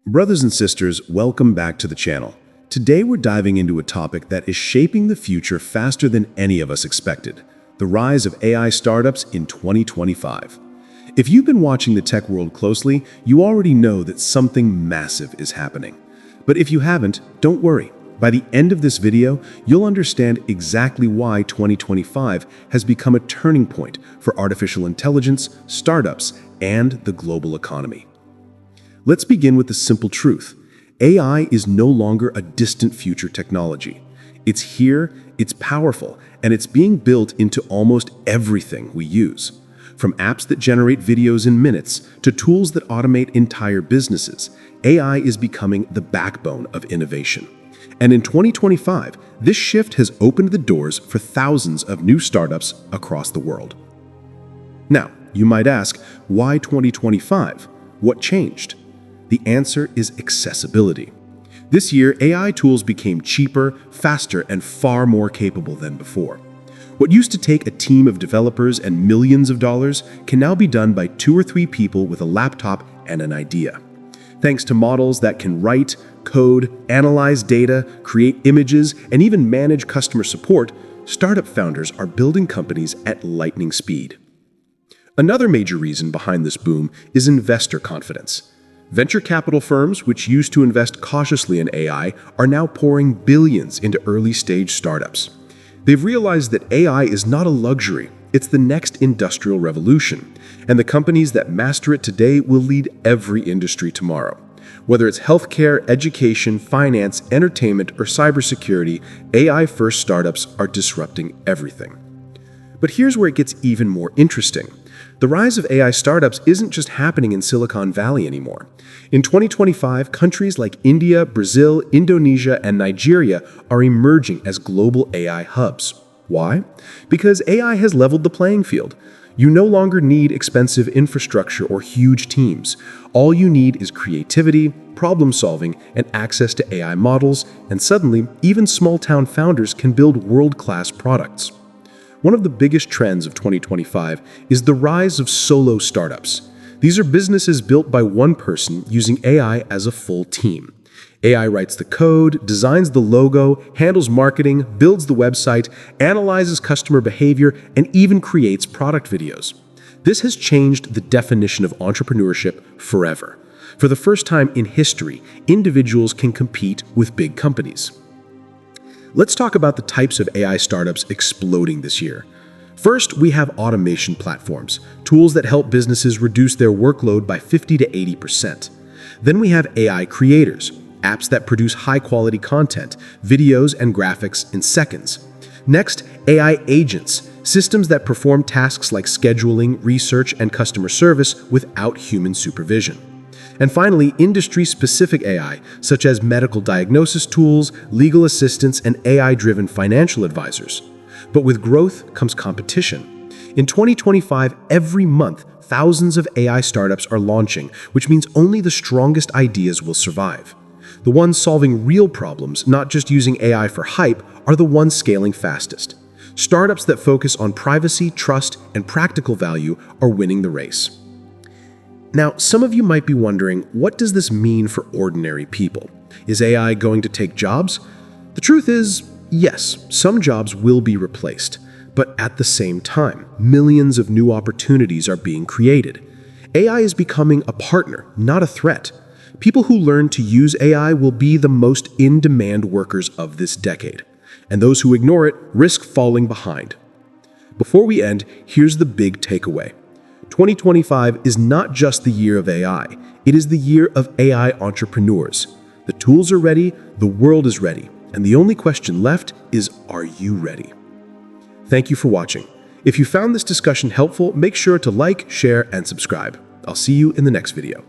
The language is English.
Brothers and sisters, welcome back to the channel. Today we're diving into a topic that is shaping the future faster than any of us expected: the rise of AI startups in 2025. If you've been watching the tech world closely, you already know that something massive is happening. But if you haven't, don't worry. By the end of this video, you'll understand exactly why 2025 has become a turning point for artificial intelligence, startups, and the global economy. Let's begin with the simple truth. AI is no longer a distant future technology. It's here, it's powerful, and it's being built into almost everything we use. From apps that generate videos in minutes to tools that automate entire businesses, AI is becoming the backbone of innovation. And in 2025, this shift has opened the doors for thousands of new startups across the world. Now, you might ask, why 2025? What changed? The answer is accessibility. This year, AI tools became cheaper, faster, and far more capable than before. What used to take a team of developers and millions of dollars can now be done by 2 or 3 people with a laptop and an idea. Thanks to models that can write, code, analyze data, create images, and even manage customer support, startup founders are building companies at lightning speed. Another major reason behind this boom is investor confidence. Venture capital firms, which used to invest cautiously in AI, are now pouring billions into early-stage startups. They've realized that AI is not a luxury, it's the next industrial revolution, and the companies that master it today will lead every industry tomorrow. Whether it's healthcare, education, finance, entertainment, or cybersecurity, AI-first startups are disrupting everything. But here's where it gets even more interesting. The rise of AI startups isn't just happening in Silicon Valley anymore. In 2025, countries like India, Brazil, Indonesia, and Nigeria are emerging as global AI hubs. Why? Because AI has leveled the playing field. You no longer need expensive infrastructure or huge teams. All you need is creativity, problem solving, and access to AI models, and suddenly, even small-town founders can build world-class products. One of the biggest trends of 2025 is the rise of solo startups. These are businesses built by one person using AI as a full team. AI writes the code, designs the logo, handles marketing, builds the website, analyzes customer behavior, and even creates product videos. This has changed the definition of entrepreneurship forever. For the first time in history, individuals can compete with big companies. Let's talk about the types of AI startups exploding this year. First, we have automation platforms, tools that help businesses reduce their workload by 50 to 80%. Then we have AI creators, apps that produce high-quality content, videos and graphics in seconds. Next, AI agents, systems that perform tasks like scheduling, research, and customer service without human supervision. And finally, industry-specific AI, such as medical diagnosis tools, legal assistants, and AI-driven financial advisors. But with growth comes competition. In 2025, every month, thousands of AI startups are launching, which means only the strongest ideas will survive. The ones solving real problems, not just using AI for hype, are the ones scaling fastest. Startups that focus on privacy, trust, and practical value are winning the race. Now, some of you might be wondering, what does this mean for ordinary people? Is AI going to take jobs? The truth is, yes, some jobs will be replaced. But at the same time, millions of new opportunities are being created. AI is becoming a partner, not a threat. People who learn to use AI will be the most in-demand workers of this decade. And those who ignore it risk falling behind. Before we end, here's the big takeaway. 2025 is not just the year of AI, it is the year of AI entrepreneurs. The tools are ready, the world is ready, and the only question left is, are you ready? Thank you for watching. If you found this discussion helpful, make sure to like, share, and subscribe. I'll see you in the next video.